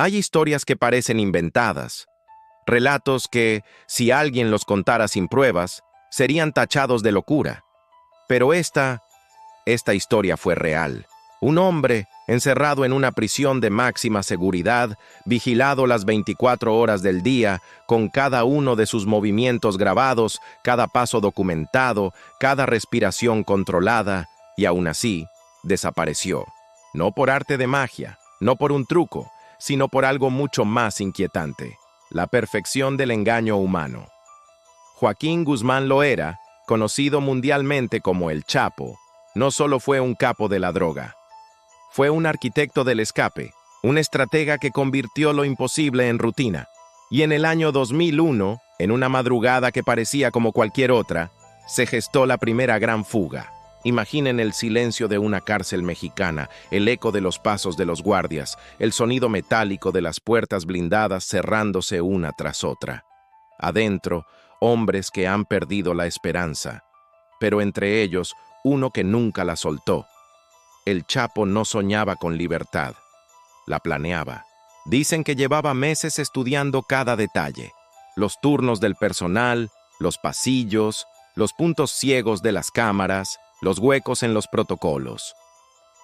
Hay historias que parecen inventadas, relatos que, si alguien los contara sin pruebas, serían tachados de locura. Pero esta historia fue real. Un hombre, encerrado en una prisión de máxima seguridad, vigilado las 24 horas del día, con cada uno de sus movimientos grabados, cada paso documentado, cada respiración controlada, y aún así, desapareció. No por arte de magia, no por un truco, sino por algo mucho más inquietante: la perfección del engaño humano. Joaquín Guzmán Loera, conocido mundialmente como El Chapo, no solo fue un capo de la droga. Fue un arquitecto del escape, un estratega que convirtió lo imposible en rutina. Y en el año 2001, en una madrugada que parecía como cualquier otra, se gestó la primera gran fuga. Imaginen el silencio de una cárcel mexicana, el eco de los pasos de los guardias, el sonido metálico de las puertas blindadas cerrándose una tras otra. Adentro, hombres que han perdido la esperanza, pero entre ellos, uno que nunca la soltó. El Chapo no soñaba con libertad, la planeaba. Dicen que llevaba meses estudiando cada detalle: los turnos del personal, los pasillos, los puntos ciegos de las cámaras, los huecos en los protocolos.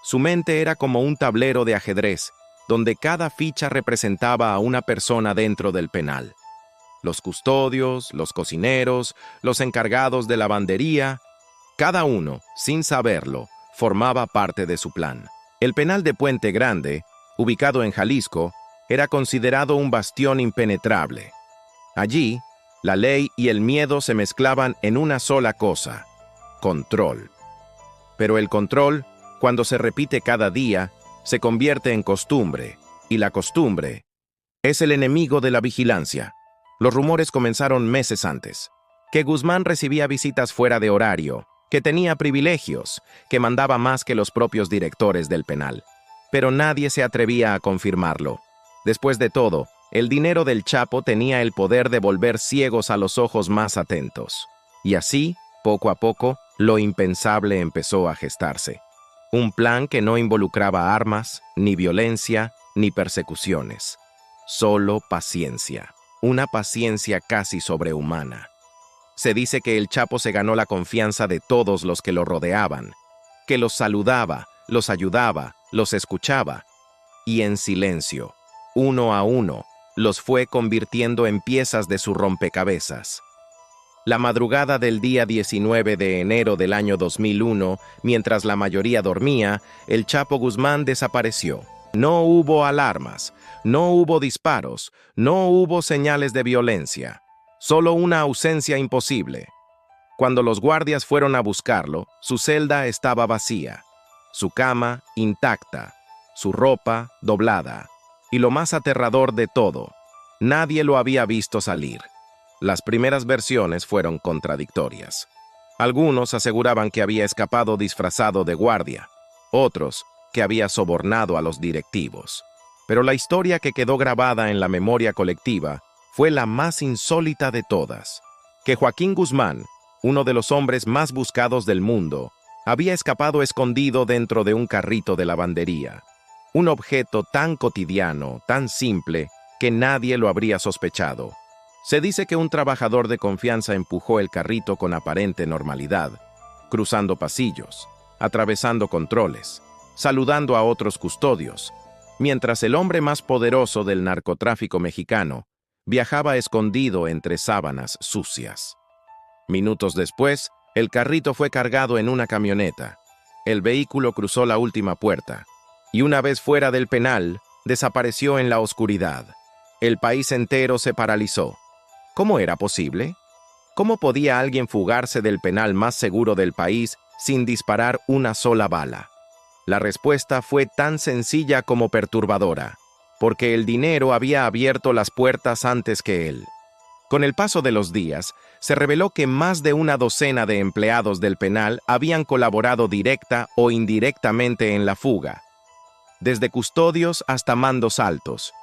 Su mente era como un tablero de ajedrez, donde cada ficha representaba a una persona dentro del penal. Los custodios, los cocineros, los encargados de lavandería, cada uno, sin saberlo, formaba parte de su plan. El penal de Puente Grande, ubicado en Jalisco, era considerado un bastión impenetrable. Allí, la ley y el miedo se mezclaban en una sola cosa: control. Pero el control, cuando se repite cada día, se convierte en costumbre, y la costumbre es el enemigo de la vigilancia. Los rumores comenzaron meses antes: que Guzmán recibía visitas fuera de horario, que tenía privilegios, que mandaba más que los propios directores del penal. Pero nadie se atrevía a confirmarlo. Después de todo, el dinero del Chapo tenía el poder de volver ciegos a los ojos más atentos. Y así, poco a poco, lo impensable empezó a gestarse. Un plan que no involucraba armas, ni violencia, ni persecuciones. Solo paciencia. Una paciencia casi sobrehumana. Se dice que el Chapo se ganó la confianza de todos los que lo rodeaban, que los saludaba, los ayudaba, los escuchaba, y en silencio, uno a uno, los fue convirtiendo en piezas de su rompecabezas. La madrugada del día 19 de enero del año 2001, mientras la mayoría dormía, el Chapo Guzmán desapareció. No hubo alarmas, no hubo disparos, no hubo señales de violencia. Solo una ausencia imposible. Cuando los guardias fueron a buscarlo, su celda estaba vacía, su cama intacta, su ropa doblada, y lo más aterrador de todo, nadie lo había visto salir. Las primeras versiones fueron contradictorias. Algunos aseguraban que había escapado disfrazado de guardia, otros que había sobornado a los directivos. Pero la historia que quedó grabada en la memoria colectiva fue la más insólita de todas: que Joaquín Guzmán, uno de los hombres más buscados del mundo, había escapado escondido dentro de un carrito de lavandería. Un objeto tan cotidiano, tan simple, que nadie lo habría sospechado. Se dice que un trabajador de confianza empujó el carrito con aparente normalidad, cruzando pasillos, atravesando controles, saludando a otros custodios, mientras el hombre más poderoso del narcotráfico mexicano viajaba escondido entre sábanas sucias. Minutos después, el carrito fue cargado en una camioneta. El vehículo cruzó la última puerta, y una vez fuera del penal, desapareció en la oscuridad. El país entero se paralizó. ¿Cómo era posible? ¿Cómo podía alguien fugarse del penal más seguro del país sin disparar una sola bala? La respuesta fue tan sencilla como perturbadora: porque el dinero había abierto las puertas antes que él. Con el paso de los días, se reveló que más de una docena de empleados del penal habían colaborado directa o indirectamente en la fuga, desde custodios hasta mandos altos.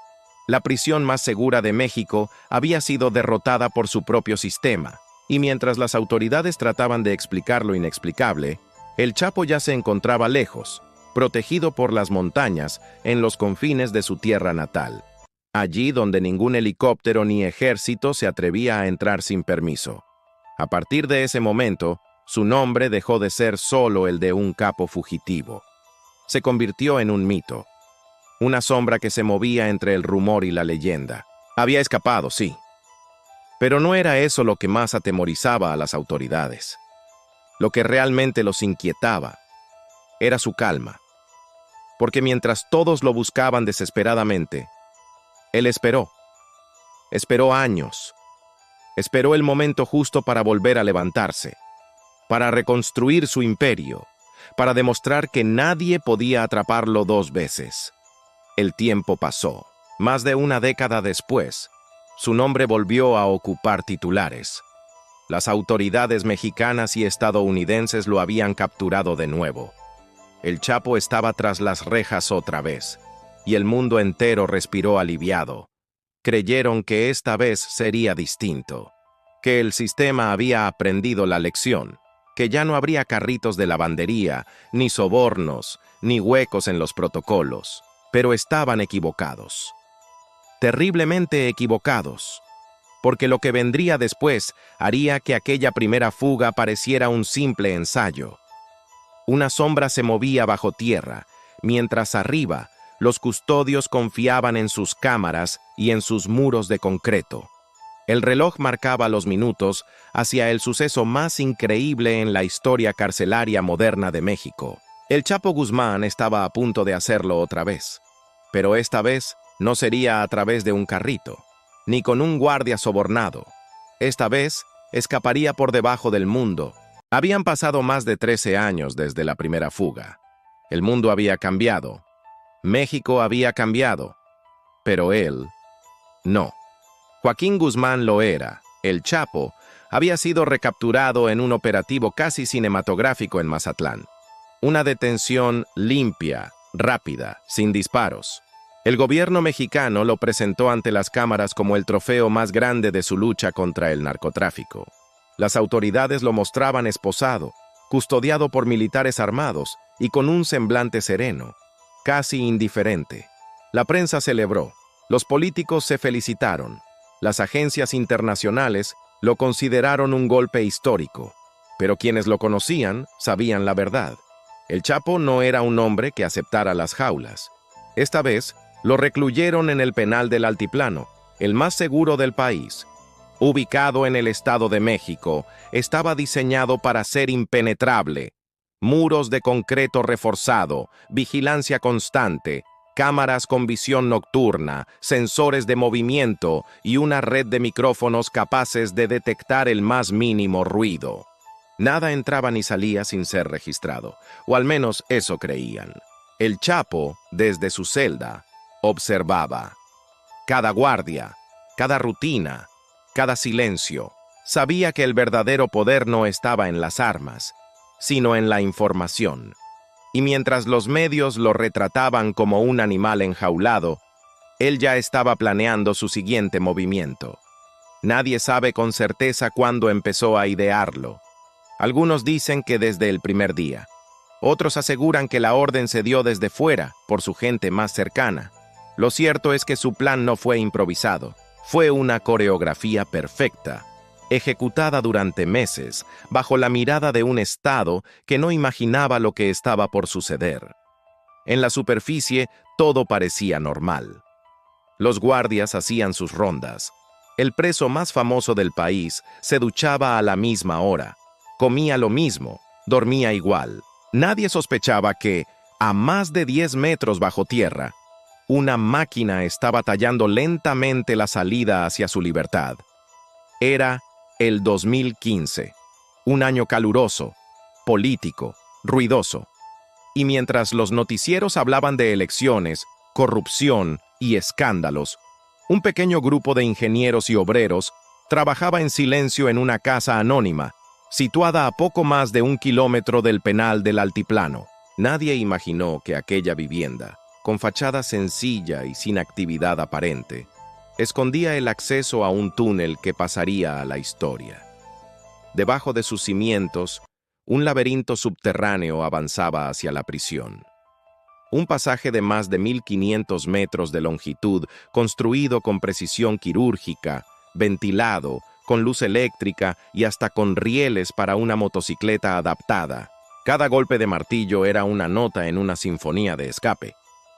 La prisión más segura de México había sido derrotada por su propio sistema, y mientras las autoridades trataban de explicar lo inexplicable, el Chapo ya se encontraba lejos, protegido por las montañas en los confines de su tierra natal. allí donde ningún helicóptero ni ejército se atrevía a entrar sin permiso. A partir de ese momento, su nombre dejó de ser solo el de un capo fugitivo. Se convirtió en un mito, una sombra que se movía entre el rumor y la leyenda. Había escapado, sí, pero no era eso lo que más atemorizaba a las autoridades. Lo que realmente los inquietaba era su calma, porque mientras todos lo buscaban desesperadamente, él esperó años, esperó el momento justo para volver a levantarse, para reconstruir su imperio, para demostrar que nadie podía atraparlo dos veces. El tiempo pasó. Más de una década después, su nombre volvió a ocupar titulares. Las autoridades mexicanas y estadounidenses lo habían capturado de nuevo. El Chapo estaba tras las rejas otra vez, y el mundo entero respiró aliviado. Creyeron que esta vez sería distinto, que el sistema había aprendido la lección, que ya no habría carritos de lavandería, ni sobornos, ni huecos en los protocolos. Pero estaban equivocados. Terriblemente equivocados, porque lo que vendría después haría que aquella primera fuga pareciera un simple ensayo. Una sombra se movía bajo tierra, mientras arriba los custodios confiaban en sus cámaras y en sus muros de concreto. El reloj marcaba los minutos hacia el suceso más increíble en la historia carcelaria moderna de México. El Chapo Guzmán estaba a punto de hacerlo otra vez, pero esta vez no sería a través de un carrito, ni con un guardia sobornado. Esta vez escaparía por debajo del mundo. Habían pasado más de 13 años desde la primera fuga. El mundo había cambiado. México había cambiado. Pero él, no. Joaquín Guzmán lo era. El Chapo había sido recapturado en un operativo casi cinematográfico en Mazatlán. Una detención limpia, rápida, sin disparos. El gobierno mexicano lo presentó ante las cámaras como el trofeo más grande de su lucha contra el narcotráfico. Las autoridades lo mostraban esposado, custodiado por militares armados y con un semblante sereno, casi indiferente. La prensa celebró, los políticos se felicitaron, las agencias internacionales lo consideraron un golpe histórico, pero quienes lo conocían sabían la verdad. El Chapo no era un hombre que aceptara las jaulas. Esta vez, lo recluyeron en el penal del Altiplano, el más seguro del país. Ubicado en el Estado de México, estaba diseñado para ser impenetrable. Muros de concreto reforzado, vigilancia constante, cámaras con visión nocturna, sensores de movimiento y una red de micrófonos capaces de detectar el más mínimo ruido. Nada entraba ni salía sin ser registrado, o al menos eso creían. El Chapo, desde su celda, observaba. Cada guardia, cada rutina, cada silencio. Sabía que el verdadero poder no estaba en las armas, sino en la información. Y mientras los medios lo retrataban como un animal enjaulado, él ya estaba planeando su siguiente movimiento. Nadie sabe con certeza cuándo empezó a idearlo. Algunos dicen que desde el primer día. Otros aseguran que la orden se dio desde fuera, por su gente más cercana. Lo cierto es que su plan no fue improvisado. Fue una coreografía perfecta, ejecutada durante meses, bajo la mirada de un Estado que no imaginaba lo que estaba por suceder. En la superficie, todo parecía normal. Los guardias hacían sus rondas. El preso más famoso del país se duchaba a la misma hora. Comía lo mismo, dormía igual. Nadie sospechaba que, a más de 10 metros bajo tierra, una máquina estaba tallando lentamente la salida hacia su libertad. Era el 2015, un año caluroso, político, ruidoso. Y mientras los noticieros hablaban de elecciones, corrupción y escándalos, un pequeño grupo de ingenieros y obreros trabajaba en silencio en una casa anónima, situada a poco más de 1 kilómetro del penal del Altiplano. Nadie imaginó que aquella vivienda, con fachada sencilla y sin actividad aparente, escondía el acceso a un túnel que pasaría a la historia. Debajo de sus cimientos, un laberinto subterráneo avanzaba hacia la prisión. Un pasaje de más de 1.500 metros de longitud, construido con precisión quirúrgica, ventilado, con luz eléctrica y hasta con rieles para una motocicleta adaptada. Cada golpe de martillo era una nota en una sinfonía de escape.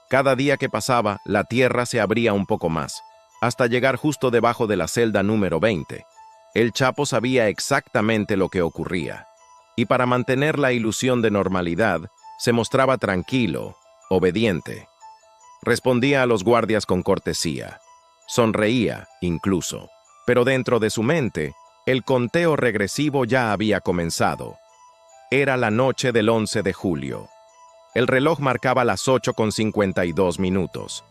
Cada día que pasaba, la tierra se abría un poco más, hasta llegar justo debajo de la celda número 20. El Chapo sabía exactamente lo que ocurría, y para mantener la ilusión de normalidad, se mostraba tranquilo, obediente. Respondía a los guardias con cortesía. Sonreía, incluso. Pero dentro de su mente, el conteo regresivo ya había comenzado. Era la noche del 11 de julio. El reloj marcaba las 8:52.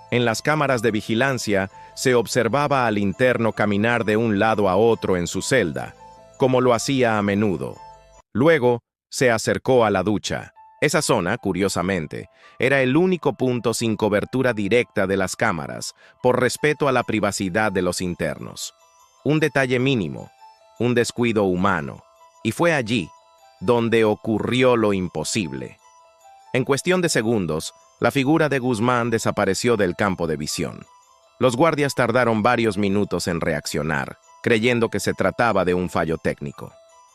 En las cámaras de vigilancia se observaba al interno caminar de un lado a otro en su celda, como lo hacía a menudo. Luego, se acercó a la ducha. Esa zona, curiosamente, era el único punto sin cobertura directa de las cámaras, por respeto a la privacidad de los internos. Un detalle mínimo, un descuido humano, y fue allí donde ocurrió lo imposible. En cuestión de segundos, la figura de Guzmán desapareció del campo de visión. Los guardias tardaron varios minutos en reaccionar, creyendo que se trataba de un fallo técnico.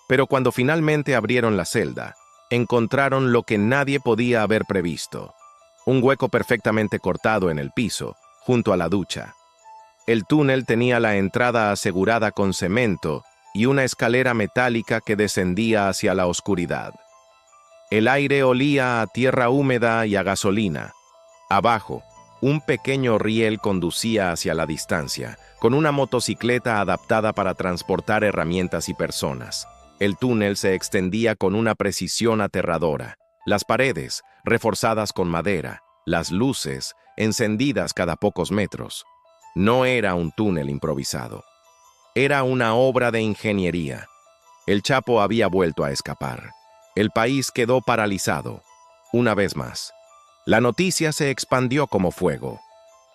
Pero cuando finalmente abrieron la celda, encontraron lo que nadie podía haber previsto: un hueco perfectamente cortado en el piso, junto a la ducha. El túnel tenía la entrada asegurada con cemento y una escalera metálica que descendía hacia la oscuridad. El aire olía a tierra húmeda y a gasolina. Abajo, un pequeño riel conducía hacia la distancia, con una motocicleta adaptada para transportar herramientas y personas. El túnel se extendía con una precisión aterradora. Las paredes, reforzadas con madera, las luces, encendidas cada pocos metros. No era un túnel improvisado. Era una obra de ingeniería. El Chapo había vuelto a escapar. El país quedó paralizado. Una vez más. La noticia se expandió como fuego.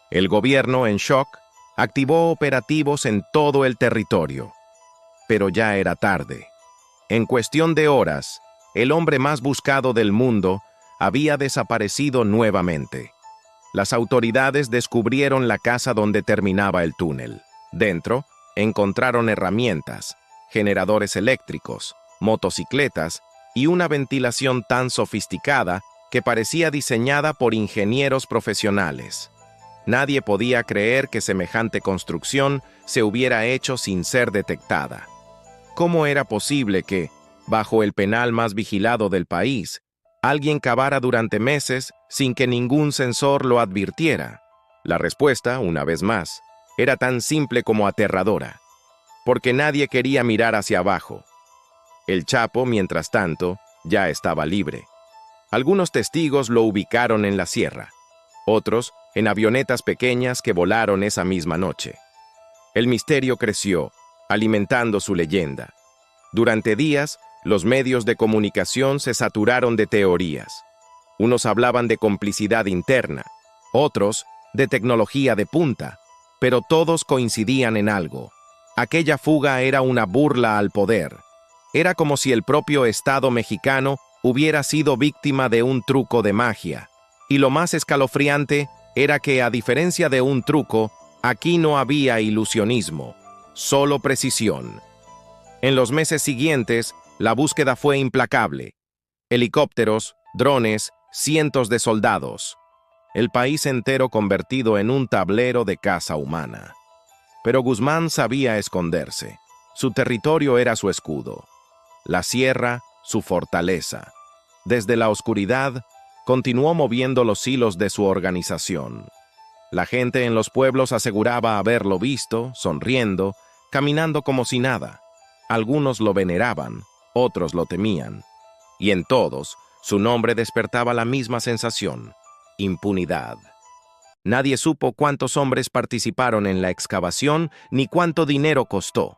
El gobierno, en shock, activó operativos en todo el territorio. Pero ya era tarde. En cuestión de horas, el hombre más buscado del mundo había desaparecido nuevamente. Las autoridades descubrieron la casa donde terminaba el túnel. Dentro, encontraron herramientas, generadores eléctricos, motocicletas y una ventilación tan sofisticada que parecía diseñada por ingenieros profesionales. Nadie podía creer que semejante construcción se hubiera hecho sin ser detectada. ¿Cómo era posible que, bajo el penal más vigilado del país, alguien cavara durante meses sin que ningún sensor lo advirtiera? La respuesta, una vez más, era tan simple como aterradora, porque nadie quería mirar hacia abajo. El Chapo, mientras tanto, ya estaba libre. Algunos testigos lo ubicaron en la sierra, otros en avionetas pequeñas que volaron esa misma noche. El misterio creció, alimentando su leyenda. Durante días, los medios de comunicación se saturaron de teorías. Unos hablaban de complicidad interna, otros de tecnología de punta, pero todos coincidían en algo. Aquella fuga era una burla al poder. Era como si el propio Estado mexicano hubiera sido víctima de un truco de magia. Y lo más escalofriante era que, a diferencia de un truco, aquí no había ilusionismo, solo precisión. En los meses siguientes, la búsqueda fue implacable. Helicópteros, drones, cientos de soldados. El país entero convertido en un tablero de caza humana. Pero Guzmán sabía esconderse. Su territorio era su escudo. La sierra, su fortaleza. Desde la oscuridad, continuó moviendo los hilos de su organización. La gente en los pueblos aseguraba haberlo visto, sonriendo, caminando como si nada. Algunos lo veneraban, otros lo temían. Y en todos, su nombre despertaba la misma sensación: impunidad. Nadie supo cuántos hombres participaron en la excavación ni cuánto dinero costó.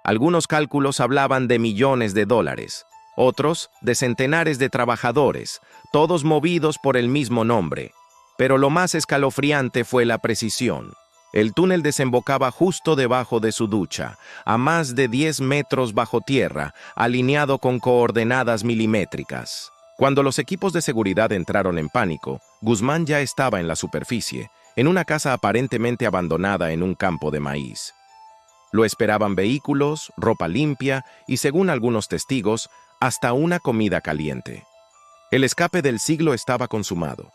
Algunos cálculos hablaban de millones de dólares, otros de centenares de trabajadores, todos movidos por el mismo nombre. Pero lo más escalofriante fue la precisión. El túnel desembocaba justo debajo de su ducha, a más de 10 metros bajo tierra, alineado con coordenadas milimétricas. Cuando los equipos de seguridad entraron en pánico, Guzmán ya estaba en la superficie, en una casa aparentemente abandonada en un campo de maíz. Lo esperaban vehículos, ropa limpia y, según algunos testigos, hasta una comida caliente. El escape del siglo estaba consumado.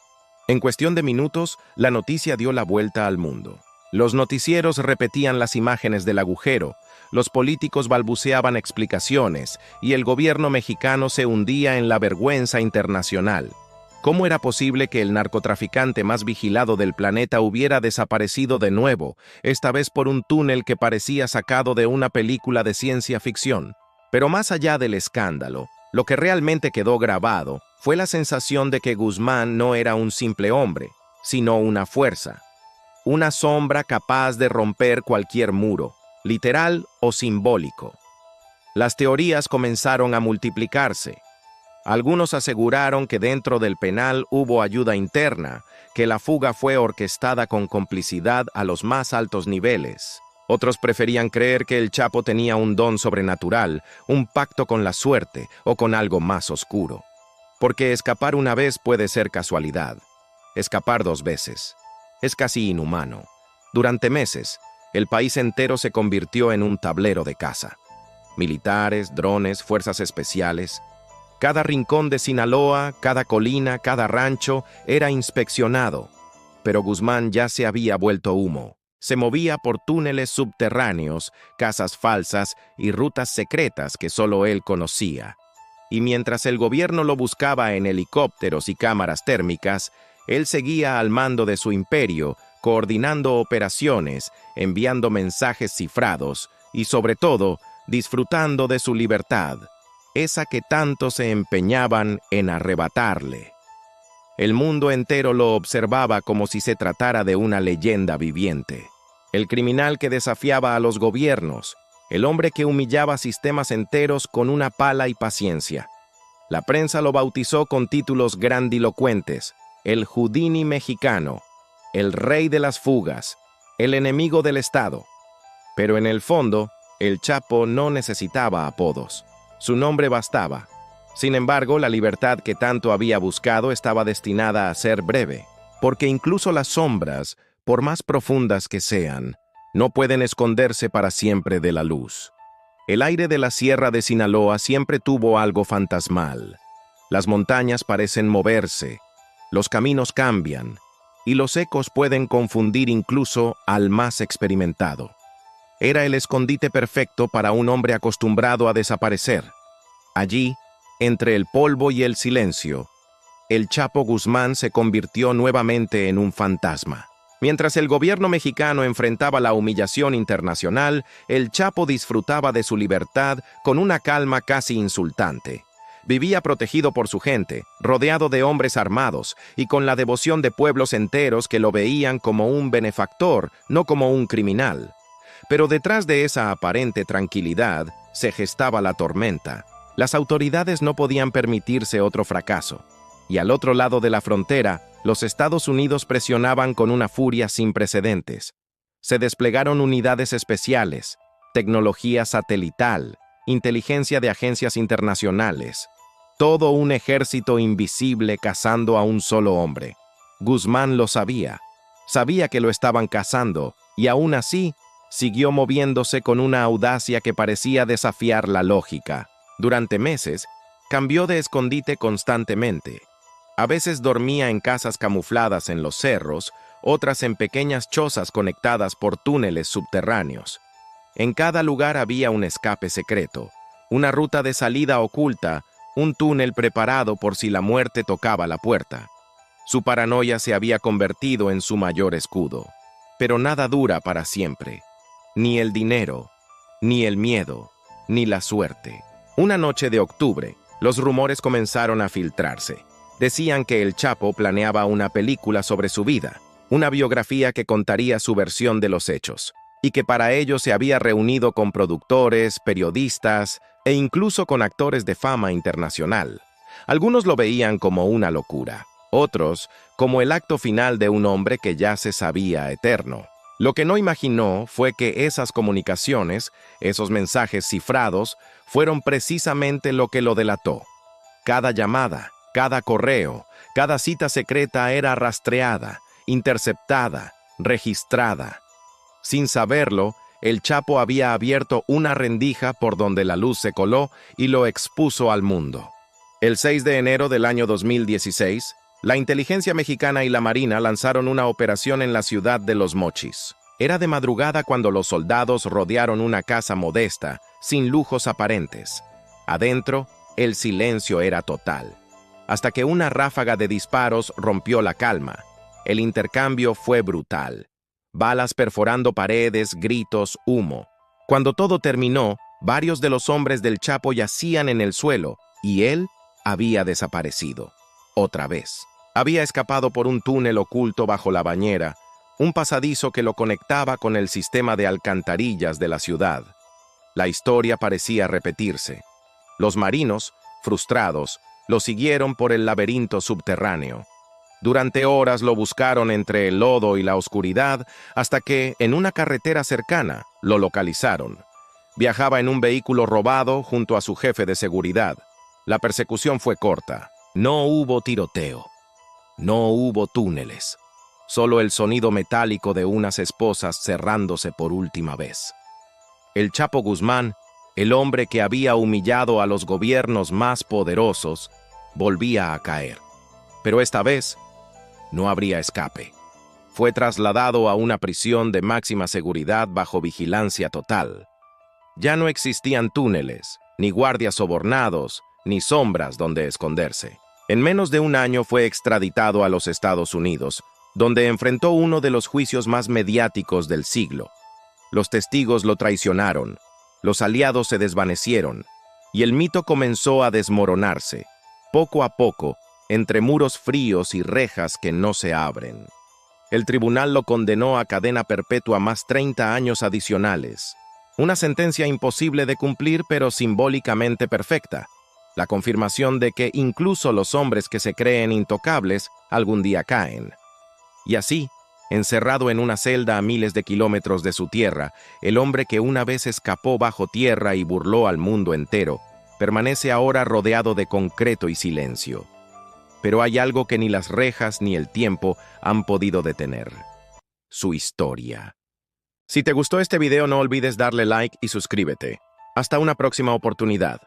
En cuestión de minutos, la noticia dio la vuelta al mundo. Los noticieros repetían las imágenes del agujero, los políticos balbuceaban explicaciones y el gobierno mexicano se hundía en la vergüenza internacional. ¿Cómo era posible que el narcotraficante más vigilado del planeta hubiera desaparecido de nuevo, esta vez por un túnel que parecía sacado de una película de ciencia ficción? Pero más allá del escándalo, lo que realmente quedó grabado fue la sensación de que Guzmán no era un simple hombre, sino una fuerza. Una sombra capaz de romper cualquier muro, literal o simbólico. Las teorías comenzaron a multiplicarse. Algunos aseguraron que dentro del penal hubo ayuda interna, que la fuga fue orquestada con complicidad a los más altos niveles. Otros preferían creer que el Chapo tenía un don sobrenatural, un pacto con la suerte o con algo más oscuro. Porque escapar una vez puede ser casualidad. Escapar 2 veces es casi inhumano. Durante meses, el país entero se convirtió en un tablero de caza. Militares, drones, fuerzas especiales. Cada rincón de Sinaloa, cada colina, cada rancho era inspeccionado. Pero Guzmán ya se había vuelto humo. Se movía por túneles subterráneos, casas falsas y rutas secretas que solo él conocía. Y mientras el gobierno lo buscaba en helicópteros y cámaras térmicas, él seguía al mando de su imperio, coordinando operaciones, enviando mensajes cifrados y, sobre todo, disfrutando de su libertad, esa que tanto se empeñaban en arrebatarle. El mundo entero lo observaba como si se tratara de una leyenda viviente. El criminal que desafiaba a los gobiernos, el hombre que humillaba sistemas enteros con una pala y paciencia. La prensa lo bautizó con títulos grandilocuentes: el Houdini mexicano, el rey de las fugas, el enemigo del Estado. Pero en el fondo, el Chapo no necesitaba apodos. Su nombre bastaba. Sin embargo, la libertad que tanto había buscado estaba destinada a ser breve, porque incluso las sombras, por más profundas que sean, no pueden esconderse para siempre de la luz. El aire de la sierra de Sinaloa siempre tuvo algo fantasmal. Las montañas parecen moverse, los caminos cambian, y los ecos pueden confundir incluso al más experimentado. Era el escondite perfecto para un hombre acostumbrado a desaparecer. Allí, entre el polvo y el silencio, el Chapo Guzmán se convirtió nuevamente en un fantasma. Mientras el gobierno mexicano enfrentaba la humillación internacional, el Chapo disfrutaba de su libertad con una calma casi insultante. Vivía protegido por su gente, rodeado de hombres armados y con la devoción de pueblos enteros que lo veían como un benefactor, no como un criminal. Pero detrás de esa aparente tranquilidad se gestaba la tormenta. Las autoridades no podían permitirse otro fracaso. Y al otro lado de la frontera, los Estados Unidos presionaban con una furia sin precedentes. Se desplegaron unidades especiales, tecnología satelital, inteligencia de agencias internacionales. Todo un ejército invisible cazando a un solo hombre. Guzmán lo sabía. Sabía que lo estaban cazando, y aún así, siguió moviéndose con una audacia que parecía desafiar la lógica. Durante meses, cambió de escondite constantemente. A veces dormía en casas camufladas en los cerros, otras en pequeñas chozas conectadas por túneles subterráneos. En cada lugar había un escape secreto, una ruta de salida oculta, un túnel preparado por si la muerte tocaba la puerta. Su paranoia se había convertido en su mayor escudo. Pero nada dura para siempre. Ni el dinero, ni el miedo, ni la suerte. Una noche de octubre, los rumores comenzaron a filtrarse. Decían que el Chapo planeaba una película sobre su vida, una biografía que contaría su versión de los hechos, y que para ello se había reunido con productores, periodistas e incluso con actores de fama internacional. Algunos lo veían como una locura, otros como el acto final de un hombre que ya se sabía eterno. Lo que no imaginó fue que esas comunicaciones, esos mensajes cifrados, fueron precisamente lo que lo delató. Cada llamada, Cada correo, cada cita secreta era rastreada, interceptada, registrada. Sin saberlo, el Chapo había abierto una rendija por donde la luz se coló y lo expuso al mundo. El 6 de enero del año 2016, la inteligencia mexicana y la Marina lanzaron una operación en la ciudad de Los Mochis. Era de madrugada cuando los soldados rodearon una casa modesta, sin lujos aparentes. Adentro, el silencio era total, hasta que una ráfaga de disparos rompió la calma. El intercambio fue brutal. Balas perforando paredes, gritos, humo. Cuando todo terminó, varios de los hombres del Chapo yacían en el suelo, y él había desaparecido. Otra vez. Había escapado por un túnel oculto bajo la bañera, un pasadizo que lo conectaba con el sistema de alcantarillas de la ciudad. La historia parecía repetirse. Los marinos, frustrados, lo siguieron por el laberinto subterráneo. Durante horas lo buscaron entre el lodo y la oscuridad hasta que, en una carretera cercana, lo localizaron. Viajaba en un vehículo robado junto a su jefe de seguridad. La persecución fue corta. No hubo tiroteo. No hubo túneles. Solo el sonido metálico de unas esposas cerrándose por última vez. El Chapo Guzmán, el hombre que había humillado a los gobiernos más poderosos, volvía a caer. Pero esta vez no habría escape. Fue trasladado a una prisión de máxima seguridad bajo vigilancia total. Ya no existían túneles, ni guardias sobornados, ni sombras donde esconderse. En menos de un año fue extraditado a los Estados Unidos, donde enfrentó uno de los juicios más mediáticos del siglo. Los testigos lo traicionaron, los aliados se desvanecieron, y el mito comenzó a desmoronarse, poco a poco, entre muros fríos y rejas que no se abren. El tribunal lo condenó a cadena perpetua más 30 años adicionales. Una sentencia imposible de cumplir, pero simbólicamente perfecta. La confirmación de que incluso los hombres que se creen intocables algún día caen. Y así, encerrado en una celda a miles de kilómetros de su tierra, el hombre que una vez escapó bajo tierra y burló al mundo entero, permanece ahora rodeado de concreto y silencio. Pero hay algo que ni las rejas ni el tiempo han podido detener: su historia. Si te gustó este video, no olvides darle like y suscríbete. Hasta una próxima oportunidad.